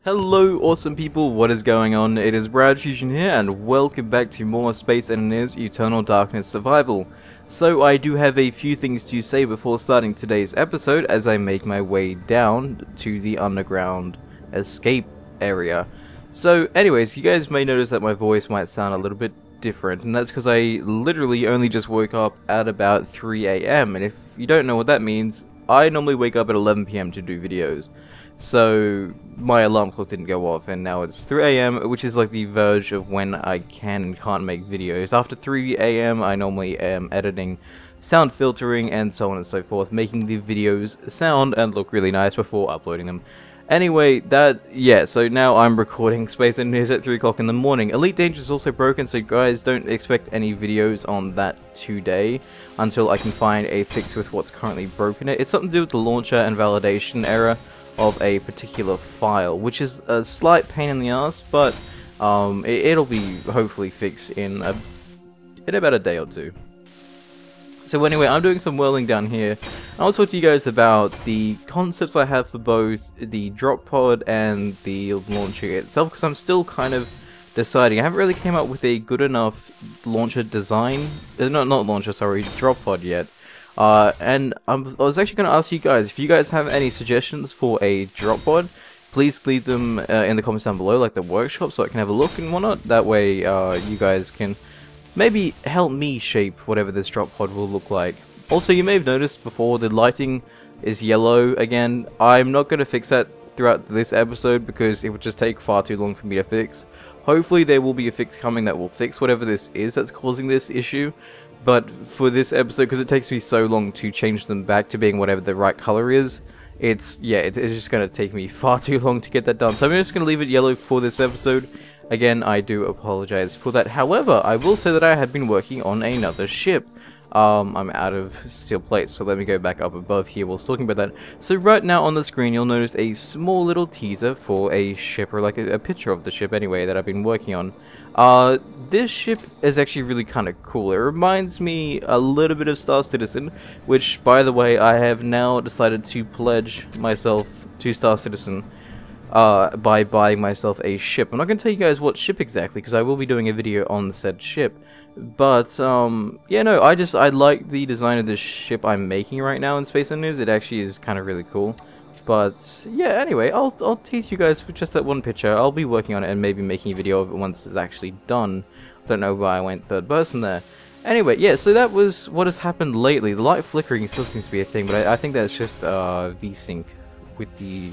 Hello awesome people, what is going on? It is BradPhusion here and welcome back to more Space Engineers Eternal Darkness Survival. So I do have a few things to say before starting today's episode as I make my way down to the underground escape area. So anyways, you guys may notice that my voice might sound a little bit different, and that's because I literally only just woke up at about 3 AM, and if you don't know what that means, I normally wake up at 11 PM to do videos. So my alarm clock didn't go off, and now it's 3 AM, which is like the verge of when I can and can't make videos. After 3 AM, I normally am editing, sound filtering, and so on and so forth, making the videos sound and look really nice before uploading them. Anyway, so now I'm recording Space Engineers at 3 o'clock in the morning. Elite Danger is also broken, so guys don't expect any videos on that today until I can find a fix with what's currently broken. It's something to do with the launcher and validation error of a particular file, which is a slight pain in the ass, but it'll be hopefully fixed in about a day or two. So anyway, I'm doing some whirling down here. I'll talk to you guys about the concepts I have for both the drop pod and the launcher itself, because I'm still kind of deciding. I haven't really came up with a good enough launcher design, not launcher, sorry, drop pod yet. And I was actually going to ask you guys, if you guys have any suggestions for a drop pod, please leave them in the comments down below, like the workshop, so I can have a look and whatnot. That way you guys can maybe help me shape whatever this drop pod will look like. Also, you may have noticed before, the lighting is yellow again. I'm not going to fix that throughout this episode because it would just take far too long for me to fix. Hopefully there will be a fix coming that will fix whatever this is that's causing this issue. But for this episode, because it takes me so long to change them back to being whatever the right color is, it's just going to take me far too long to get that done. So I'm just going to leave it yellow for this episode. Again, I do apologize for that. However, I will say that I have been working on another ship. I'm out of steel plates, so let me go back up above here while talking about that. So right now on the screen, you'll notice a small little teaser for a ship, or like a picture of the ship anyway, that I've been working on. This ship is actually really kind of cool. It reminds me a little bit of Star Citizen, which, by the way, I have now decided to pledge myself to Star Citizen by buying myself a ship. I'm not going to tell you guys what ship exactly, because I will be doing a video on said ship. But, yeah, no, I like the design of this ship I'm making right now in Space Engineers. It actually is kind of really cool. But, yeah, anyway, I'll teach you guys with just that one picture. I'll be working on it and maybe making a video of it once it's actually done. I don't know why I went third person there. Anyway, yeah, so that was what has happened lately. The light flickering still seems to be a thing, but I think that's just VSync with the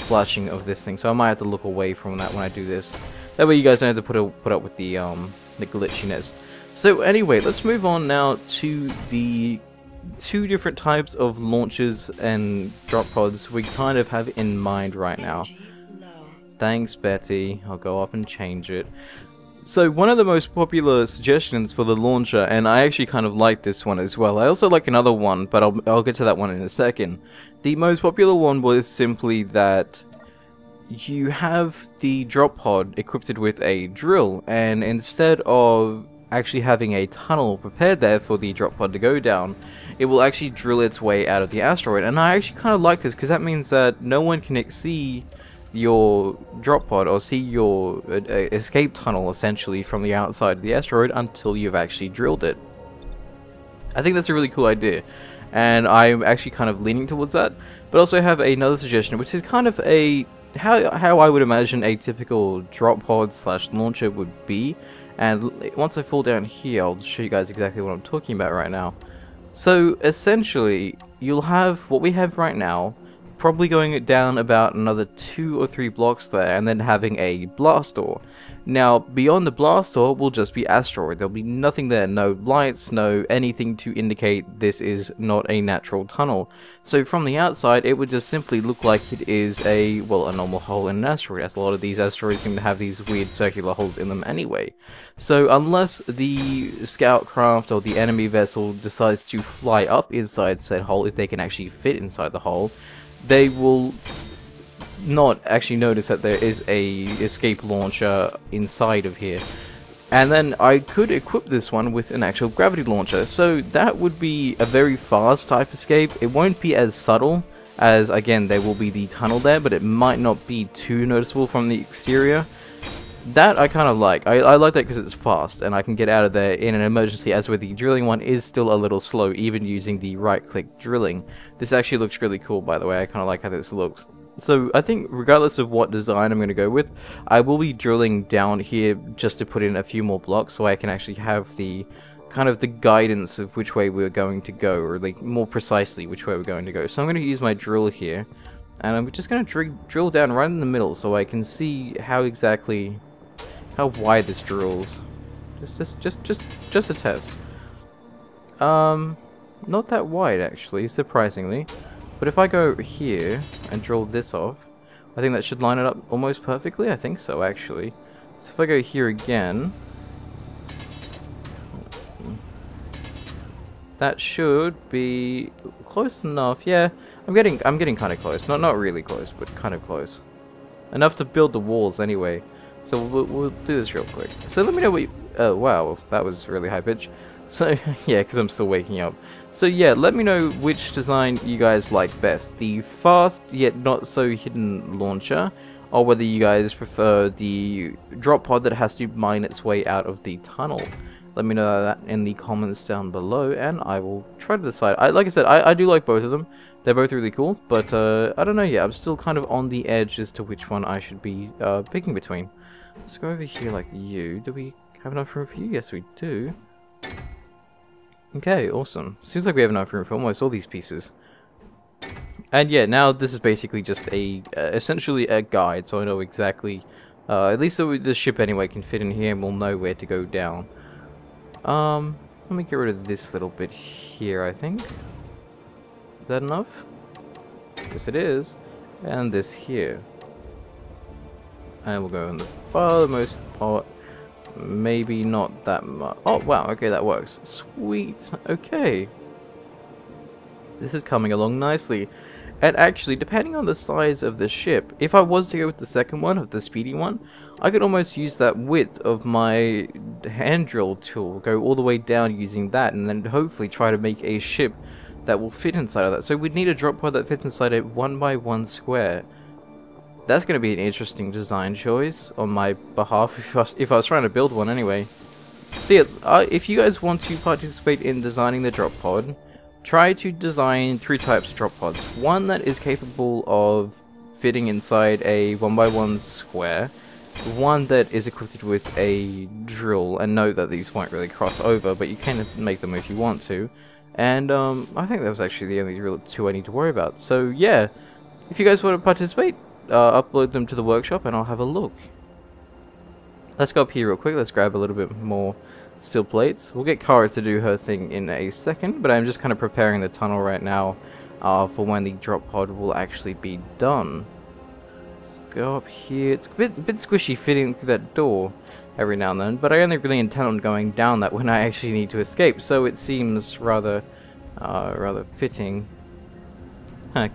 flashing of this thing. So I might have to look away from that when I do this. That way you guys don't have to put up with the glitchiness. So anyway, let's move on now to the two different types of launchers and drop pods we kind of have in mind right now. Thanks, Betty. I'll go up and change it. So one of the most popular suggestions for the launcher, and I actually kind of like this one as well. I also like another one, but I'll get to that one in a second. The most popular one was simply that you have the drop pod equipped with a drill, and instead of actually having a tunnel prepared there for the drop pod to go down, it will actually drill its way out of the asteroid. And I actually kind of like this, because that means that no one can see your drop pod or see your escape tunnel essentially from the outside of the asteroid until you've actually drilled it. I think that's a really cool idea, and I'm actually kind of leaning towards that. But also have another suggestion, which is kind of a how I would imagine a typical drop pod / launcher would be. And once I fall down here, I'll show you guys exactly what I'm talking about right now. So essentially, you'll have what we have right now, probably going down about another 2 or 3 blocks there, and then having a blast door. Now, beyond the blast door will just be asteroid. There'll be nothing there, no lights, no anything to indicate this is not a natural tunnel. So from the outside, it would just simply look like it is a normal hole in an asteroid, as a lot of these asteroids seem to have these weird circular holes in them anyway. So unless the scout craft or the enemy vessel decides to fly up inside said hole, if they can actually fit inside the hole, they will not actually notice that there is a escape launcher inside of here. And then I could equip this one with an actual gravity launcher, so that would be a very fast type escape. It won't be as subtle as again there will be the tunnel there, but it might not be too noticeable from the exterior. That I kind of like. I like that because it's fast and I can get out of there in an emergency, as with the drilling one is still a little slow even using the right click drilling. This actually looks really cool, by the way. I kind of like how this looks. So I think regardless of what design I'm going to go with, I will be drilling down here just to put in a few more blocks so I can actually have the kind of the guidance of which way we're going to go, or like more precisely which way we're going to go. So I'm going to use my drill here, and I'm just going to drill down right in the middle so I can see how exactly how wide this drills. Just a test. Not that wide actually, surprisingly. But if I go over here and drill this off, I think that should line it up almost perfectly. I think so, actually. So if I go here again, that should be close enough. Yeah, I'm getting kind of close. Not really close, but kind of close. Enough to build the walls anyway. So we'll do this real quick. So let me know what you... Oh, wow, that was really high pitch. So, yeah, because I'm still waking up. So yeah, let me know which design you guys like best. The fast yet not so hidden launcher, or whether you guys prefer the drop pod that has to mine its way out of the tunnel. Let me know that in the comments down below, and I will try to decide. Like I said, I do like both of them. They're both really cool, but I don't know yet. I'm still kind of on the edge as to which one I should be picking between. Let's go over here like you. Do we have enough room for you? Yes, we do. Okay, awesome. Seems like we have enough room for almost all these pieces. And yeah, now this is basically just a essentially a guide, so I know exactly, at least so the ship anyway can fit in here and we'll know where to go down. Let me get rid of this little bit here, I think. Is that enough? Yes, it is. And this here. And we'll go in the farthermost part. Maybe not that much. Oh, wow, okay, that works. Sweet, okay. This is coming along nicely. And actually, depending on the size of the ship, if I was to go with the second one, of the speedy one, I could almost use that width of my hand drill tool, go all the way down using that, and then hopefully try to make a ship that will fit inside of that. So we'd need a drop pod that fits inside a 1x1 square. That's going to be an interesting design choice on my behalf if I was trying to build one anyway. So yeah, if you guys want to participate in designing the drop pod, try to design 3 types of drop pods. One that is capable of fitting inside a 1x1 square, one that is equipped with a drill, and note that these won't really cross over, but you can make them if you want to. And I think that was actually the only real 2 I need to worry about. So yeah, if you guys want to participate, upload them to the workshop and I'll have a look. Let's go up here real quick, let's grab a little bit more steel plates. We'll get Kara to do her thing in a second, but I'm just kind of preparing the tunnel right now for when the drop pod will actually be done. Let's go up here. It's a bit squishy fitting through that door every now and then, but I only really intend on going down that when I actually need to escape, so it seems rather fitting.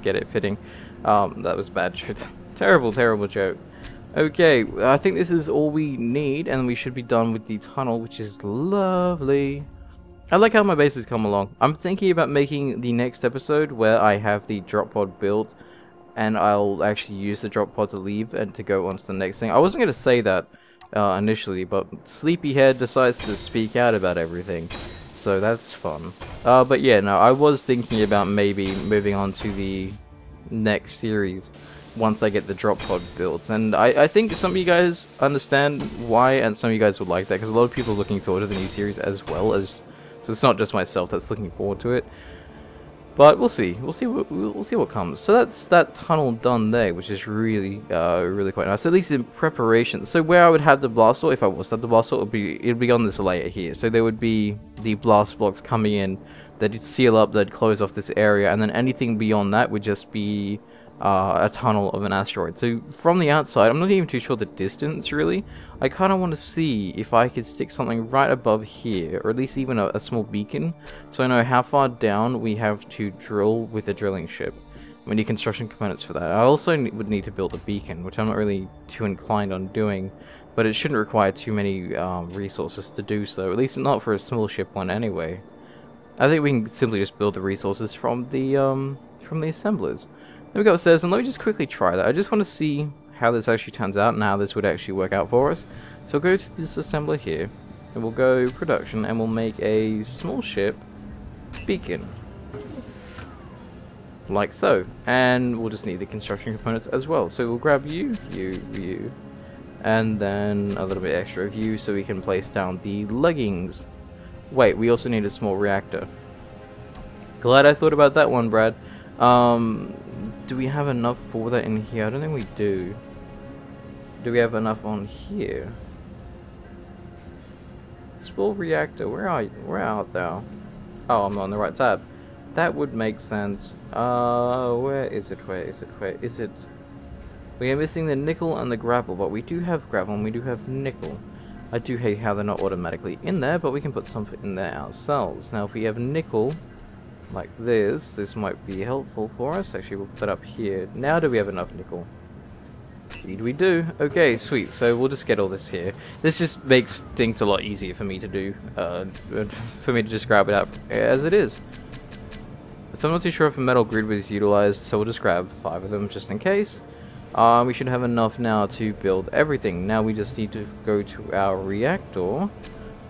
Get it, fitting. That was a bad joke. Terrible joke. Okay, I think this is all we need, and we should be done with the tunnel, which is lovely. I like how my base has come along. I'm thinking about making the next episode where I have the drop pod built, and I'll actually use the drop pod to leave and to go on to the next thing. I wasn't going to say that initially, but Sleepyhead decides to speak out about everything, so that's fun. But yeah, no, I was thinking about maybe moving on to the next series once I get the drop pod built, and I think some of you guys understand why, and some of you guys would like that, because a lot of people are looking forward to the new series as well, as so it's not just myself that's looking forward to it. But we'll see what comes. So that's that tunnel done there, which is really quite nice, at least in preparation. So where I would have the blast door, if I was to have the blast door, it'd be on this layer here. So there would be the blast blocks coming in that'd seal up, that'd close off this area, and then anything beyond that would just be a tunnel of an asteroid. So from the outside, I'm not even too sure the distance really. I kind of want to see if I could stick something right above here, or at least even a small beacon, so I know how far down we have to drill with a drilling ship. We need construction components for that. I also would need to build a beacon, which I'm not really too inclined on doing, but it shouldn't require too many resources to do so, at least not for a small ship one anyway. I think we can simply just build the resources from the assemblers. Then we go upstairs, and let me just quickly try that. I just want to see how this actually turns out and how this would actually work out for us. So we'll go to this assembler here, and we'll go production, and we'll make a small ship beacon. Like so. And we'll just need the construction components as well. So we'll grab you, and then a little bit extra of you so we can place down the leggings. Wait, we also need a small reactor. Glad I thought about that one, Brad. Do we have enough for that in here? I don't think we do. Do we have enough on here? Small reactor, where are you? Where art thou? Oh, I'm on the right tab. That would make sense. Where is it? Where is it? Where is it? We are missing the nickel and the gravel, but we do have gravel and we do have nickel. I do hate how they're not automatically in there, but we can put something in there ourselves. Now, if we have nickel, like this might be helpful for us. Actually, we'll put that up here. Now, do we have enough nickel? Indeed we do. Okay, sweet. So we'll just get all this here. This just makes things a lot easier for me to do. For me to just grab it out as it is. So I'm not too sure if a metal grid was utilized, so we'll just grab 5 of them just in case. We should have enough now to build everything. Now we just need to go to our reactor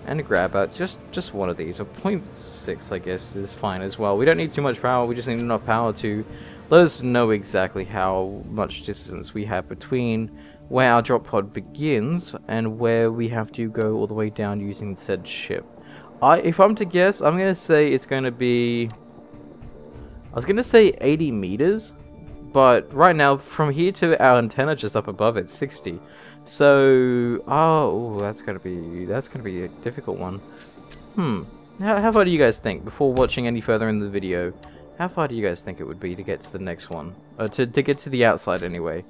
and grab out just one of these. A 0.6 I guess is fine as well. We don't need too much power, we just need enough power to let us know exactly how much distance we have between where our drop pod begins and where we have to go all the way down using said ship. If I'm to guess, I'm going to say it's going to be... I was going to say 80 meters, but right now from here to our antenna just up above it's 60. So, that's gonna be a difficult one. How far do you guys think, before watching any further in the video, how far do you guys think it would be to get to the next one? To get to the outside anyway.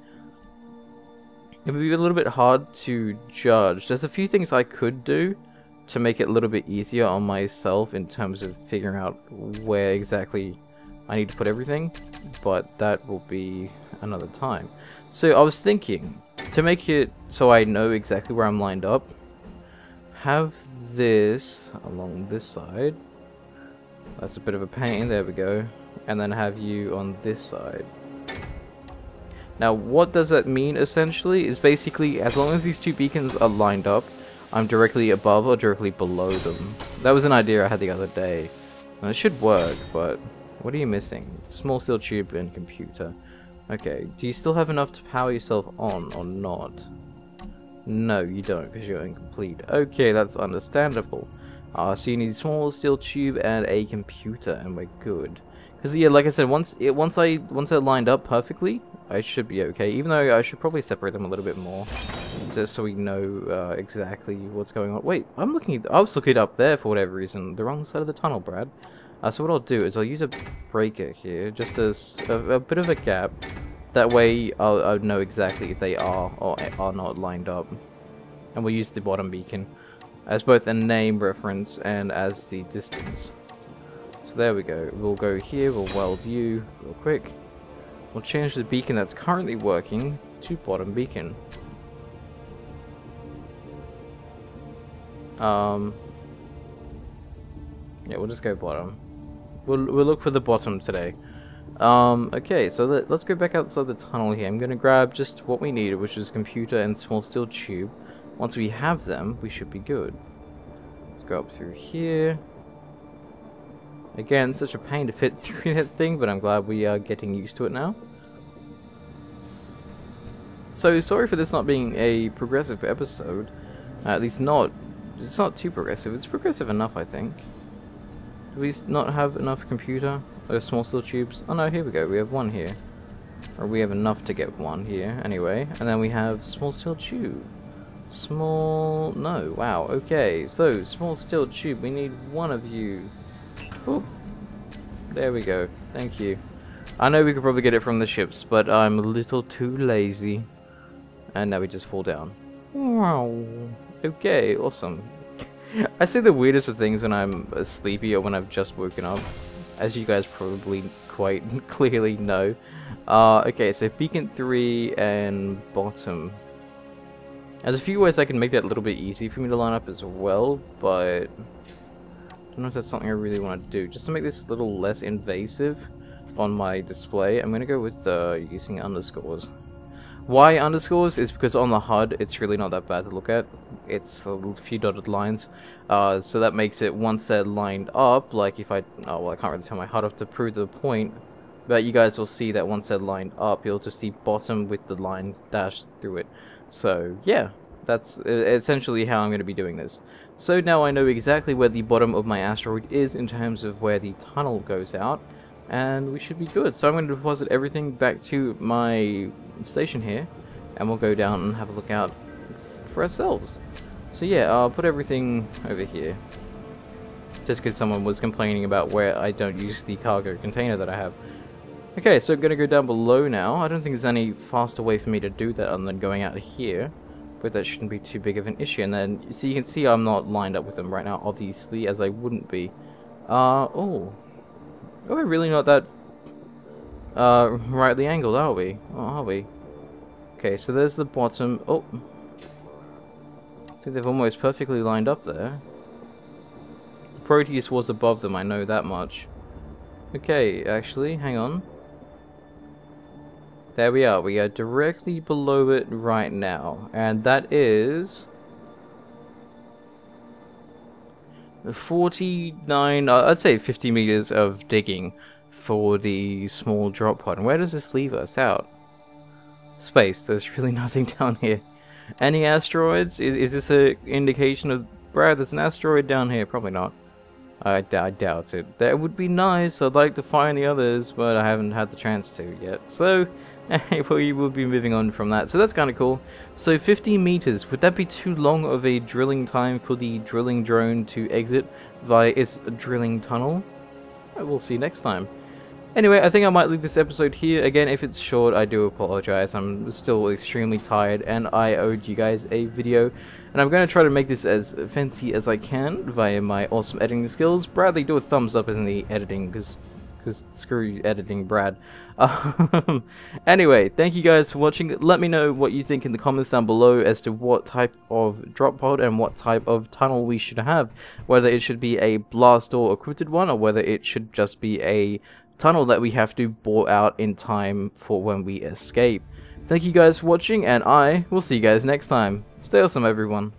It would be a little bit hard to judge. There's a few things I could do to make it a little bit easier on myself in terms of figuring out where exactly I need to put everything, but that will be another time. So I was thinking, to make it so I know exactly where I'm lined up, have this along this side. That's a bit of a pain, there we go. And then have you on this side. Now what does that mean essentially is basically as long as these two beacons are lined up, I'm directly above or directly below them. That was an idea I had the other day. And it should work, but what are you missing? Small steel tube and computer. Okay, do you still have enough to power yourself on or not? No, you don't because you're incomplete. Okay, that's understandable. So you need a small steel tube and a computer and we're good. Because yeah, like I said, once they're lined up perfectly, I should be okay. Even though I should probably separate them a little bit more, just so we know exactly what's going on. Wait, I was looking up there for whatever reason, the wrong side of the tunnel, Brad. So what I'll do is I'll use a breaker here, just as a bit of a gap. That way I'll know exactly if they are or are not lined up. And we'll use the bottom beacon as both a name reference and as the distance. So there we go. We'll go here, we'll weld you real quick. We'll change the beacon that's currently working to bottom beacon. Yeah, we'll just go bottom. We'll look for the bottom today. Okay, so let's go back outside the tunnel here. I'm going to grab just what we needed, which is computer and small steel tube. Once we have them, we should be good. Let's go up through here. Again, such a pain to fit through that thing, but I'm glad we are getting used to it now. So, sorry for this not being a progressive episode. At least not... It's not too progressive. It's progressive enough, I think. Do we not have enough computer? Or small steel tubes? Oh no, here we go. We have one here. Or we have enough to get one here, anyway. And then we have small steel tube. Small... No, wow, okay. So, small steel tube. We need one of you. Ooh. There we go. Thank you. I know we could probably get it from the ships, but I'm a little too lazy. And now we just fall down. Wow. Okay, awesome. I say the weirdest of things when I'm sleepy or when I've just woken up, as you guys probably quite clearly know. Okay, so beacon 3 and bottom. There's a few ways I can make that a little bit easy for me to line up as well, but I don't know if that's something I really want to do. Just to make this a little less invasive, on my display, I'm going to go with using underscores. Why underscores is because on the HUD it's really not that bad to look at. It's a few dotted lines, so that makes it, once they're lined up, like if I can't really turn my HUD off to prove the point, but you guys will see that once they're lined up, you'll just see bottom with the line dashed through it. So yeah, that's essentially how I'm going to be doing this. So now I know exactly where the bottom of my asteroid is in terms of where the tunnel goes out, and we should be good. So I'm going to deposit everything back to my station here, and we'll go down and have a look out for ourselves. So yeah, I'll put everything over here, just because someone was complaining about where I don't use the cargo container that I have. Okay, so I'm going to go down below now. I don't think there's any faster way for me to do that other than going out here, but that shouldn't be too big of an issue. And then, so you can see I'm not lined up with them right now, obviously, as I wouldn't be. We're really not that rightly angled, are we? Oh, are we? Okay, so there's the bottom. Oh, I think they've almost perfectly lined up there. Proteus was above them, I know that much. Okay, actually, hang on. There we are. We are directly below it right now, and that is 49, I'd say 50 meters of digging for the small drop pod. And where does this leave us? Out? Space. There's really nothing down here. Any asteroids? Is this an indication of, Brad, there's an asteroid down here? Probably not. I doubt it. That would be nice. I'd like to find the others, but I haven't had the chance to yet. So, we will be moving on from that. So that's kind of cool. So 50 meters, would that be too long of a drilling time for the drilling drone to exit via its drilling tunnel? We'll see next time. Anyway, I think I might leave this episode here. Again, if it's short, I do apologize. I'm still extremely tired, and I owed you guys a video. And I'm going to try to make this as fancy as I can via my awesome editing skills. Bradley, do a thumbs up in the editing, because screw editing, Brad. Anyway, thank you guys for watching. Let me know what you think in the comments down below as to what type of drop pod and what type of tunnel we should have. Whether it should be a blast door equipped one, or whether it should just be a tunnel that we have to bore out in time for when we escape. Thank you guys for watching, and I will see you guys next time. Stay awesome, everyone.